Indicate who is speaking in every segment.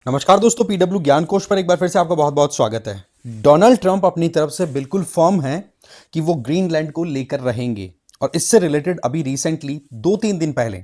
Speaker 1: नमस्कार दोस्तों, पीडब्ल्यू ज्ञान कोश पर एक बार फिर से आपका बहुत बहुत स्वागत है। डोनाल्ड ट्रंप अपनी तरफ से बिल्कुल फर्म है कि वो ग्रीनलैंड को लेकर रहेंगे। और इससे रिलेटेड अभी रिसेंटली 2-3 दिन पहले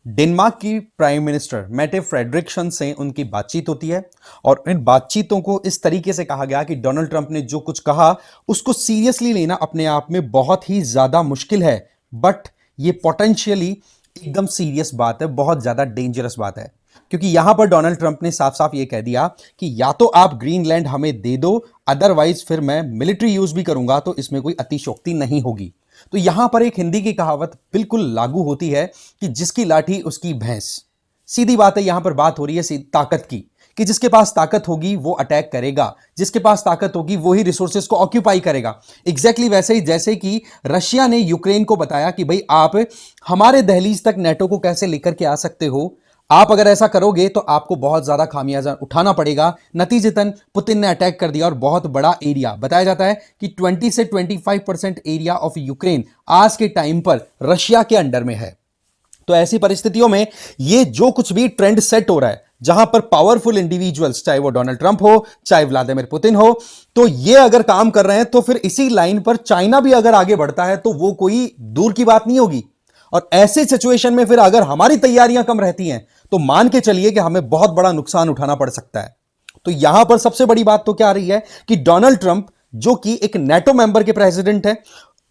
Speaker 1: डेनमार्क की प्राइम मिनिस्टर मेटे फ्रेडरिक्सन से उनकी बातचीत होती है। और इन बातचीतों को इस तरीके से कहा गया कि डोनाल्ड ट्रंप ने जो कुछ कहा उसको सीरियसली लेना अपने आप में बहुत ही ज्यादा मुश्किल है। बट ये पोटेंशियली एकदम सीरियस बात है, बहुत ज्यादा डेंजरस बात है। क्योंकि यहां पर डोनाल्ड ट्रंप ने साफ साफ ये कह दिया कि या तो आप ग्रीनलैंड हमें दे दो, अदरवाइज फिर मैं मिलिट्री यूज भी करूंगा तो इसमें कोई अतिशयोक्ति नहीं होगी। तो यहां पर एक हिंदी की कहावत बिल्कुल लागू होती है कि जिसकी लाठी उसकी भैंस। सीधी बात है, यहां पर बात हो रही है ताकत की, कि जिसके पास ताकत होगी वो अटैक करेगा, जिसके पास ताकत होगी वो ही रिसोर्सेज को ऑक्यूपाई करेगा। एग्जैक्टली वैसे ही जैसे कि रशिया ने यूक्रेन को बताया कि भाई आप हमारे दहलीज तक नेटो को कैसे लेकर के आ सकते हो, आप अगर ऐसा करोगे तो आपको बहुत ज्यादा खामियाजा उठाना पड़ेगा। नतीजतन पुतिन ने अटैक कर दिया और बहुत बड़ा एरिया, बताया जाता है कि 20 से 25% एरिया ऑफ यूक्रेन आज के टाइम पर रशिया के अंडर में है। तो ऐसी परिस्थितियों में ये जो कुछ भी ट्रेंड सेट हो रहा है, जहां पर पावरफुल इंडिविजुअल्स, चाहे वो डोनाल्ड ट्रंप हो चाहे व्लादिमीर पुतिन हो, तो ये अगर काम कर रहे हैं तो फिर इसी लाइन पर चाइना भी अगर आगे बढ़ता है तो वो कोई दूर की बात नहीं होगी। और ऐसे सिचुएशन में फिर अगर हमारी तैयारियां कम रहती हैं तो मान के चलिए कि हमें बहुत बड़ा नुकसान उठाना पड़ सकता है। तो यहां पर सबसे बड़ी बात तो क्या आ रही है कि डोनाल्ड ट्रंप, जो कि एक नेटो मेंबर के प्रेसिडेंट है,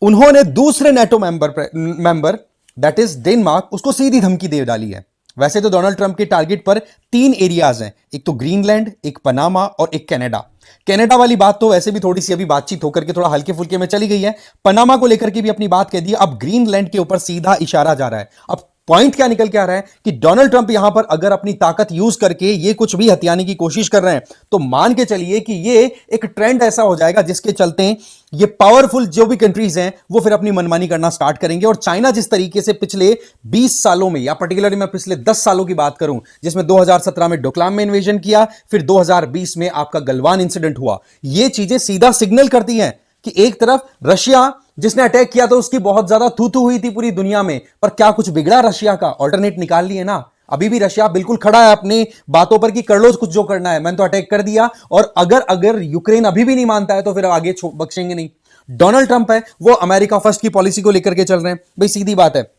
Speaker 1: उन्होंने दूसरे NATO member that is Denmark, उसको सीधी धमकी दे डाली है। वैसे तो डोनाल्ड ट्रंप के टारगेट पर 3 एरियाज हैं, एक तो ग्रीनलैंड, एक पनामा और एक कनाडा। कनाडा वाली बात तो वैसे भी थोड़ी सी अभी बातचीत होकर के थोड़ा हल्के फुल्के में चली गई है। पनामा को लेकर के भी अपनी बात कह दी। अब ग्रीनलैंड के ऊपर सीधा इशारा जा रहा है। अब पॉइंट क्या निकल के आ रहा है कि डोनाल्ड ट्रंप यहां पर अगर अपनी ताकत यूज करके ये कुछ भी हथियाने की कोशिश कर रहे हैं तो मान के चलिए कि ये एक ट्रेंड ऐसा हो जाएगा जिसके चलते ये पावरफुल जो भी कंट्रीज हैं वो फिर अपनी मनमानी करना स्टार्ट करेंगे। और चाइना जिस तरीके से पिछले 20 सालों में, या पर्टिकुलरली मैं पिछले 10 सालों की बात करूं, जिसमें 2017 में डोकलाम में इन्वेजन किया, फिर 2020 में आपका गलवान इंसिडेंट हुआ, ये चीजें सीधा सिग्नल करती हैं कि एक तरफ रशिया जिसने अटैक किया था उसकी बहुत ज्यादा थू थू हुई थी पूरी दुनिया में, पर क्या कुछ बिगड़ा रशिया का? ऑल्टरनेट निकाल लिए ना। अभी भी रशिया बिल्कुल खड़ा है अपनी बातों पर कि कर लो कुछ जो करना है, मैंने तो अटैक कर दिया। और अगर अगर यूक्रेन अभी भी नहीं मानता है तो फिर आगे बख्शेंगे नहीं। डोनाल्ड ट्रंप है वो अमेरिका फर्स्ट की पॉलिसी को लेकर के चल रहे हैं। भाई सीधी बात है,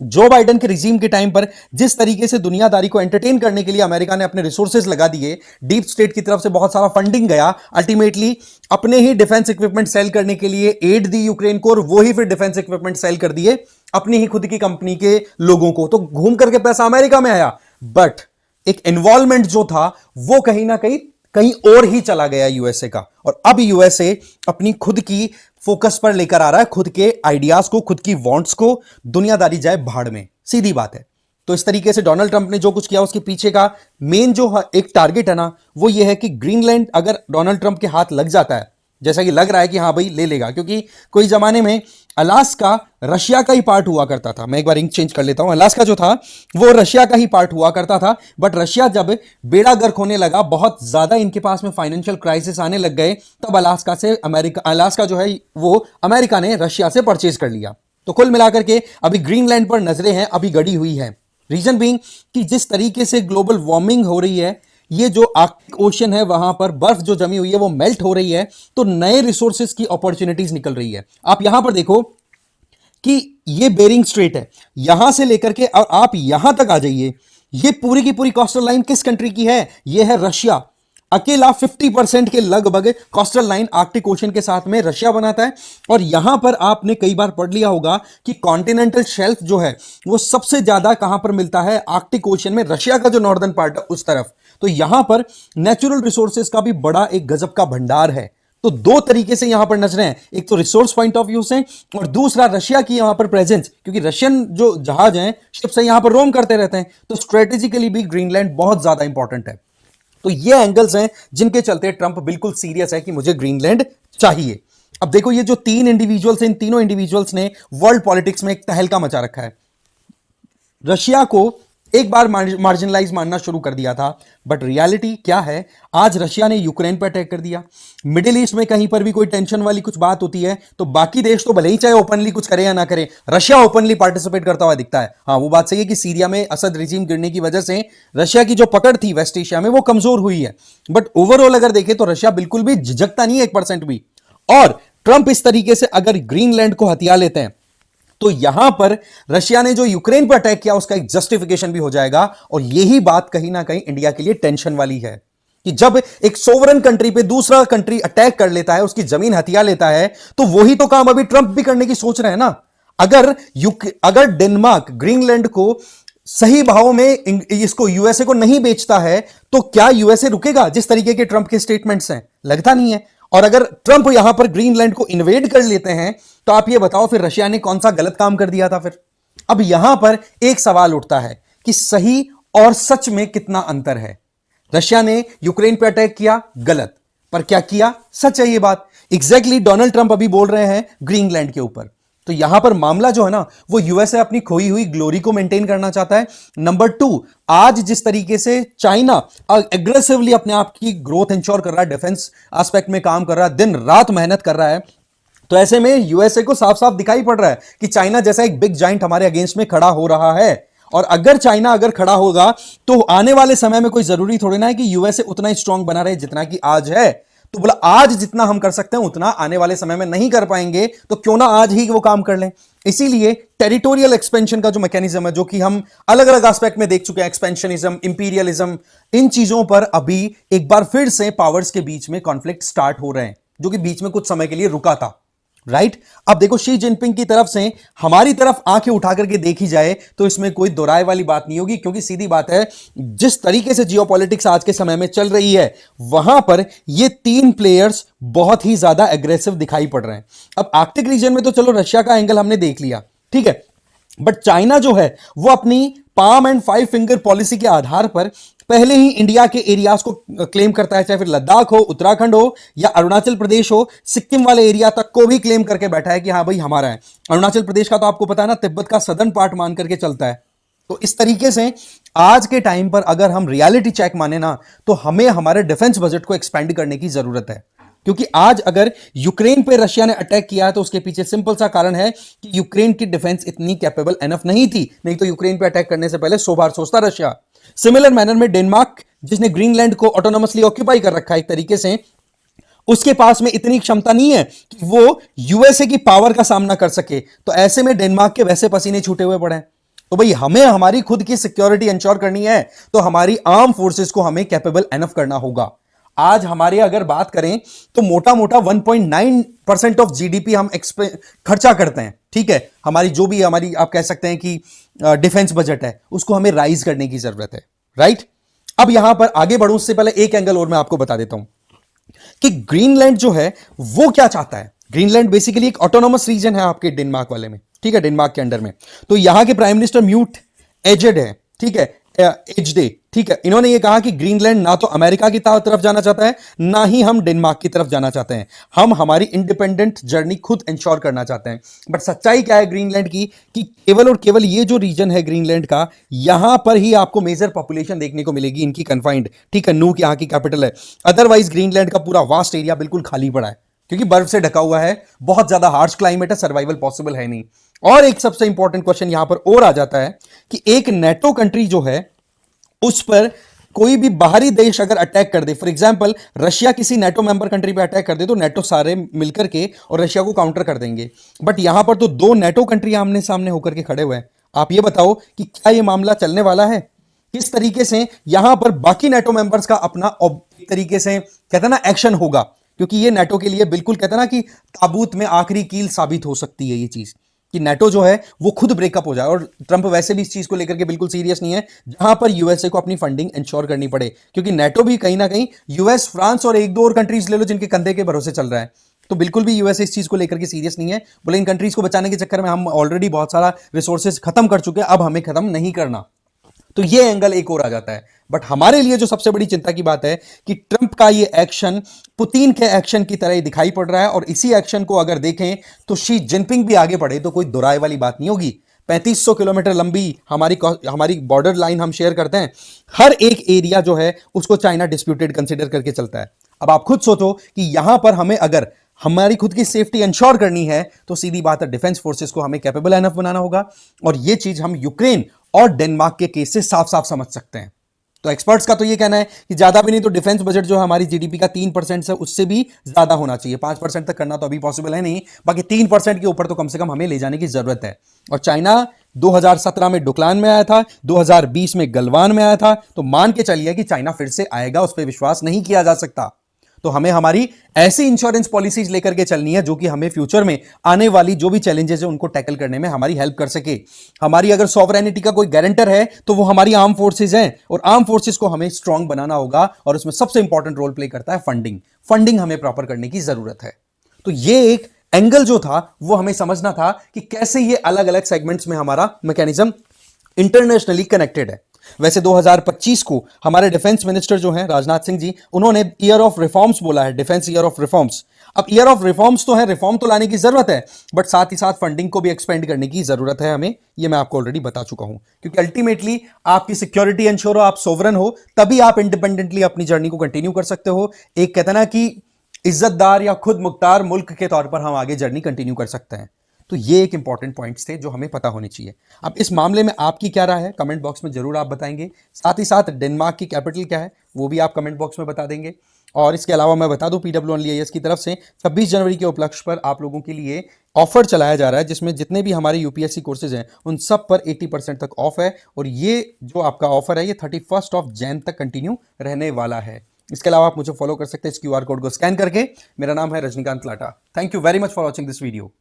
Speaker 1: जो बाइडेन के रिजीम के टाइम पर जिस तरीके से दुनियादारी को एंटरटेन करने के लिए अमेरिका ने अपने रिसोर्सेज लगा दिए, डीप स्टेट की तरफ से बहुत सारा फंडिंग गया, अल्टीमेटली अपने ही डिफेंस इक्विपमेंट सेल करने के लिए एड दी यूक्रेन को, और वो ही फिर डिफेंस इक्विपमेंट सेल कर दिए अपनी ही खुद की कंपनी के लोगों को। तो घूम करके पैसा अमेरिका में आया, बट एक इन्वॉल्वमेंट जो था वो कहीं ना कहीं कहीं और ही चला गया यूएसए का। और अब यूएसए अपनी खुद की फोकस पर लेकर आ रहा है, खुद के आइडियाज को, खुद की वांट्स को। दुनियादारी जाए भाड़ में, सीधी बात है। तो इस तरीके से डोनाल्ड ट्रंप ने जो कुछ किया उसके पीछे का मेन जो एक टारगेट है ना, वो ये है कि ग्रीनलैंड अगर डोनाल्ड ट्रंप के हाथ लग जाता है, जैसा कि लग रहा है कि हाँ भाई ले लेगा, क्योंकि कोई जमाने में अलास्का रशिया का ही पार्ट हुआ करता था। मैं एक बार इंक चेंज कर लेता हूं। अलास्का जो था वो रशिया का ही पार्ट हुआ करता था, बट रशिया जब बेड़ा गर्क होने लगा, बहुत ज्यादा इनके पास में फाइनेंशियल क्राइसिस आने लग गए, तब अलास्का जो है वो अमेरिका ने रशिया से परचेज कर लिया। तो कुल मिलाकर के अभी ग्रीनलैंड पर नजरें हैं अभी गड़ी हुई है। रीजन बीइंग कि जिस तरीके से ग्लोबल वार्मिंग हो रही है, ये जो आर्कटिक ओशन है वहां पर बर्फ जो जमी हुई है वो मेल्ट हो रही है, तो नए रिसोर्सेज की अपॉर्चुनिटीज निकल रही है। आप यहां पर देखो कि ये बेरिंग स्ट्रेट है, यहां से लेकर के और आप यहां तक आ जाइए, ये पूरी की पूरी कोस्टल लाइन किस कंट्री की है? ये है रशिया। अकेला 50% के लगभग कोस्टल लाइन आर्कटिक ओशन के साथ में रशिया बनाता है। और यहां पर आपने कई बार पढ़ लिया होगा कि कॉन्टिनेंटल शेल्फ जो है वो सबसे ज्यादा कहां पर मिलता है? आर्कटिक ओशन में, रशिया का जो नॉर्दर्न पार्ट है उस तरफ। तो यहां पर नेचुरल रिसोर्सेज का भी बड़ा एक गजब का भंडार है। तो दो तरीके से यहां पर नजरें हैं, एक तो रिसोर्स पॉइंट ऑफ व्यू से, और दूसरा रशिया की यहां पर प्रेजेंस, क्योंकि रशियन जो जहाज हैं शिप से यहां पर रोम करते रहते हैं, तो स्ट्रेटेजिकली भी ग्रीनलैंड बहुत ज्यादा इंपॉर्टेंट है। तो ये एंगल्स हैं जिनके चलते ट्रंप बिल्कुल सीरियस है कि मुझे ग्रीनलैंड चाहिए। अब देखो ये जो 3 इंडिविजुअल्स हैं, इन तीनों इंडिविजुअल्स ने वर्ल्ड पॉलिटिक्स में एक तहलका मचा रखा है। रशिया को एक बार मार्जिनलाइज मानना शुरू कर दिया था। बट रियलिटी क्या है, आज रशिया ने यूक्रेन पर अटैक कर दिया। मिडिल ईस्ट में कहीं पर भी कोई टेंशन वाली कुछ बात होती है तो बाकी देश तो भले ही चाहे ओपनली कुछ करे या ना करे, रशिया ओपनली पार्टिसिपेट करता हुआ दिखता है। हाँ, वो बात सही है कि सीरिया में असद रिजीम गिरने की वजह से रशिया की जो पकड़ थी वेस्ट एशिया में वो कमजोर हुई है। बट ओवरऑल अगर देखें तो रशिया बिल्कुल भी झिझकता नहीं है 1% भी। और ट्रंप इस तरीके से अगर ग्रीनलैंड को हथिया लेते हैं तो यहां पर रशिया ने जो यूक्रेन पर अटैक किया उसका एक जस्टिफिकेशन भी हो जाएगा। और यही बात कहीं ना कहीं इंडिया के लिए टेंशन वाली है कि जब एक सोवरेन कंट्री पे दूसरा कंट्री अटैक कर लेता है, उसकी जमीन हथिया लेता है, तो वही तो काम अभी ट्रंप भी करने की सोच रहे हैं ना। अगर डेनमार्क ग्रीनलैंड को सही भाव में इसको यूएसए को नहीं बेचता है तो क्या यूएसए रुकेगा? जिस तरीके के ट्रंप के स्टेटमेंट्स हैं, लगता नहीं है। और अगर ट्रंप यहां पर ग्रीनलैंड को इन्वेड कर लेते हैं तो आप ये बताओ फिर रशिया ने कौन सा गलत काम कर दिया था फिर? अब यहां पर एक सवाल उठता है कि सही और सच में कितना अंतर है। रशिया ने यूक्रेन पर अटैक किया, गलत, पर क्या किया? सच है ये बात। एग्जैक्टली डोनाल्ड ट्रंप अभी बोल रहे हैं ग्रीनलैंड के ऊपर। तो यहां पर मामला जो है ना, वो यूएसए अपनी खोई हुई ग्लोरी को मेंटेन करना चाहता है। नंबर 2, आज जिस तरीके से चाइना एग्रेसिवली अपने आप की ग्रोथ इंश्योर कर रहा है, डिफेंस एस्पेक्ट में काम कर रहा है, दिन रात मेहनत कर रहा है, तो ऐसे में यूएसए को साफ साफ दिखाई पड़ रहा है कि चाइना जैसा एक बिग जाइंट हमारे अगेंस्ट में खड़ा हो रहा है। और अगर चाइना अगर खड़ा होगा तो आने वाले समय में कोई जरूरी थोड़ी ना है कि यूएसए उतना ही स्ट्रांग बना रहे जितना कि आज है। तो बोला आज जितना हम कर सकते हैं उतना आने वाले समय में नहीं कर पाएंगे, तो क्यों ना आज ही वो काम कर लें। इसीलिए टेरिटोरियल एक्सपेंशन का जो मैकेनिज्म है, जो कि हम अलग अलग एस्पेक्ट में देख चुके हैं, एक्सपेंशनिज्म, इंपीरियलिज्म, इन चीजों पर अभी एक बार फिर से पावर्स के बीच में कॉन्फ्लिक्ट स्टार्ट हो रहे हैं, जो कि बीच में कुछ समय के लिए रुका था। राइट? अब देखो, शी जिनपिंग की तरफ से हमारी तरफ आंखें उठा करके देखी जाए तो इसमें कोई दोराय वाली बात नहीं होगी, क्योंकि सीधी बात है, जिस तरीके से जियोपॉलिटिक्स आज के समय में चल रही है वहां पर ये 3 प्लेयर्स बहुत ही ज्यादा एग्रेसिव दिखाई पड़ रहे हैं। अब आर्कटिक रीजन में तो चलो रशिया का एंगल हमने देख लिया, ठीक है, बट चाइना जो है वो अपनी पाम एंड 5 फिंगर पॉलिसी के आधार पर पहले ही इंडिया के एरियाज को क्लेम करता है, चाहे फिर लद्दाख हो, उत्तराखंड हो या अरुणाचल प्रदेश हो, सिक्किम वाले एरिया तक को भी क्लेम करके बैठा है कि हाँ भाई हमारा है। अरुणाचल प्रदेश का तो आपको पता है ना, तिब्बत का सदर्न पार्ट मान करके चलता है। तो इस तरीके से आज के टाइम पर अगर हम रियलिटी चेक माने ना, तो हमें हमारे डिफेंस बजट को एक्सपेंड करने की जरूरत है। क्योंकि आज अगर यूक्रेन पे रशिया ने अटैक किया है तो उसके पीछे सिंपल सा कारण है कि यूक्रेन की डिफेंस इतनी कैपेबल एनफ नहीं थी, नहीं तो यूक्रेन पे अटैक करने से पहले 100 बार सोचता रशिया। सिमिलर मैनर में डेनमार्क, जिसने ग्रीनलैंड को ऑटोनोमसली ऑक्यूपाई कर रखा है एक तरीके से, उसके पास में इतनी क्षमता नहीं है कि वो यूएसए की पावर का सामना कर सके। तो ऐसे में डेनमार्क के वैसे पसीने छूटे हुए पड़े हैं। तो भाई हमें हमारी खुद की सिक्योरिटी इंश्योर करनी है तो हमारी आर्म फोर्सेस को हमें कैपेबल एनफ करना होगा। आज हमारे अगर बात करें तो मोटा मोटा 1.9% ऑफ जीडीपी हम खर्चा करते हैं, ठीक है। हमारी जो भी हमारी आप कह सकते हैं कि डिफेंस बजट है उसको हमें राइज करने की जरूरत है, राइट। अब यहां पर आगे बढ़ूं उससे पहले एक एंगल और मैं आपको बता देता हूं कि ग्रीनलैंड जो है वो क्या चाहता है। ग्रीनलैंड बेसिकली एक ऑटोनोमस रीजन है आपके डेनमार्क वाले में, ठीक है, डेनमार्क के अंडर में। तो यहां के प्राइम मिनिस्टर म्यूट एजेड है, ठीक है, एचडे, ठीक है। इन्होंने ये कहा कि ग्रीनलैंड ना तो अमेरिका की तरफ जाना चाहता है, ना ही हम डेनमार्क की तरफ जाना चाहते हैं। हम हमारी इंडिपेंडेंट जर्नी खुद इंश्योर करना चाहते हैं। बट सच्चाई क्या है ग्रीनलैंड की कि केवल और केवल ये जो रीजन है ग्रीनलैंड का, यहां पर ही आपको मेजर पॉपुलेशन देखने को मिलेगी इनकी कन्फाइंड, ठीक है। नूक यहां की कैपिटल है। अदरवाइज ग्रीनलैंड का पूरा वास्ट एरिया बिल्कुल खाली पड़ा है क्योंकि बर्फ से ढका हुआ है, बहुत ज्यादा हार्श क्लाइमेट है, सर्वाइवल पॉसिबल है नहीं। और एक सबसे इंपॉर्टेंट क्वेश्चन यहां पर और आ जाता है कि एक नेटो कंट्री जो है उस पर कोई भी बाहरी देश अगर अटैक कर दे, फॉर एग्जांपल रशिया किसी नेटो मेंबर कंट्री पे अटैक कर दे, तो नेटो सारे मिलकर के और रशिया को काउंटर कर देंगे। बट यहां पर तो 2 नेटो कंट्री आमने सामने होकर के खड़े हुए हैं। आप ये बताओ कि क्या ये मामला चलने वाला है? किस तरीके से यहां पर बाकी नेटो मेंबर्स का अपना एक तरीके से कहते हैं ना एक्शन होगा, क्योंकि ये नेटो के लिए बिल्कुल कहते हैं ना कि ताबूत में आखिरी कील साबित हो सकती है ये चीज कि नेटो जो है वो खुद ब्रेकअप हो जाए। और ट्रंप वैसे भी इस चीज को लेकर के बिल्कुल सीरियस नहीं है जहां पर यूएसए को अपनी फंडिंग इंश्योर करनी पड़े, क्योंकि नेटो भी कहीं ना कहीं यूएस, फ्रांस और 1-2 और कंट्रीज ले लो जिनके कंधे के भरोसे चल रहा है। तो बिल्कुल भी यूएसए इस चीज को लेकर के सीरियस नहीं है। बोले इन कंट्रीज को बचाने के चक्कर में हम ऑलरेडी बहुत सारा रिसोर्सेज खत्म कर चुके हैं, अब हमें खत्म नहीं करना। तो ये एंगल एक और आ जाता है। बट हमारे लिए जो सबसे बड़ी चिंता की बात है कि ट्रंप का ये एक्शन पुतिन के एक्शन की तरह ही दिखाई पड़ रहा है। और इसी एक्शन को अगर देखें तो शी जिनपिंग भी आगे बढ़े तो कोई दोराय वाली बात नहीं होगी। 3500 किलोमीटर लंबी हमारी बॉर्डर लाइन हम शेयर करते हैं। हर एक एरिया जो है उसको चाइना डिस्प्यूटेड कंसिडर करके चलता है। अब आप खुद सोचो कि यहां पर हमें अगर हमारी खुद की सेफ्टी इंश्योर करनी है तो सीधी बात है, डिफेंस फोर्सेस को हमें कैपेबल एनफ बनाना होगा। और यह चीज हम यूक्रेन और डेनमार्क के केस से साफ साफ समझ सकते हैं। तो एक्सपर्ट्स का तो ये कहना है कि ज्यादा भी नहीं तो डिफेंस बजट जो है हमारी जीडीपी का 3% से उससे भी ज्यादा होना चाहिए। 5% तक करना तो अभी पॉसिबल है नहीं, बाकी 3% के ऊपर तो कम से कम हमें ले जाने की जरूरत है। और चाइना 2017 में डुकलान में आया था, 2020 में गलवान में आया था, तो मान के चलिए कि चाइना फिर से आएगा, उस पर विश्वास नहीं किया जा सकता। तो हमें हमारी ऐसी इंश्योरेंस पॉलिसीज लेकर के चलनी है जो कि हमें फ्यूचर में आने वाली जो भी चैलेंजेस है उनको टैकल करने में हमारी हेल्प कर सके। हमारी अगर सॉवरेनिटी का कोई गारंटर है तो वो हमारी आर्म फोर्सेज हैं, और आर्म फोर्सेज को हमें स्ट्रांग बनाना होगा, और उसमें सबसे इंपॉर्टेंट रोल प्ले करता है फंडिंग। फंडिंग हमें प्रॉपर करने की जरूरत है। तो ये एक एंगल जो था वो हमें समझना था कि कैसे ये अलग अलग सेगमेंट्स में हमारा मैकेनिज्म इंटरनेशनली कनेक्टेड है। वैसे 2025 को हमारे डिफेंस मिनिस्टर जो हैं राजनाथ सिंह जी, उन्होंने ईयर ऑफ रिफॉर्म्स बोला है, डिफेंस ईयर ऑफ रिफॉर्म्स। अब ईयर ऑफ रिफॉर्म्स तो है, रिफॉर्म तो लाने की जरूरत है, बट साथ ही साथ फंडिंग को भी एक्सपेंड करने की जरूरत है हमें। ये मैं आपको ऑलरेडी बता चुका हूं, क्योंकि अल्टीमेटली आपकी सिक्योरिटी इंश्योर हो, आप सोवरन हो, तभी आप इंडिपेंडेंटली अपनी जर्नी को कंटिन्यू कर सकते हो। एक कहते ना कि इज्जतदार या खुद मुख्तार मुल्क के तौर पर हम आगे जर्नी कंटिन्यू कर सकते हैं। तो ये एक इंपॉर्टेंट पॉइंट्स थे जो हमें पता होने चाहिए। अब इस मामले में आपकी क्या राय है, कमेंट बॉक्स में जरूर आप बताएंगे। साथ ही साथ डेनमार्क की कैपिटल क्या है वो भी आप कमेंट बॉक्स में बता देंगे। और इसके अलावा मैं बता दूं, PWOnlyIAS की तरफ से 26 जनवरी के उपलक्ष्य पर आप लोगों के लिए ऑफर चलाया जा रहा है, जिसमें जितने भी हमारे यूपीएससी कोर्सेज हैं उन सब पर 80% तक ऑफ है। और ये जो आपका ऑफर है ये 31 जनवरी तक कंटिन्यू रहने वाला है। इसके अलावा आप मुझे फॉलो कर सकते हैं इस QR कोड को स्कैन करके। मेरा नाम है Rajinikanth Lata. Thank you very much for watching this video.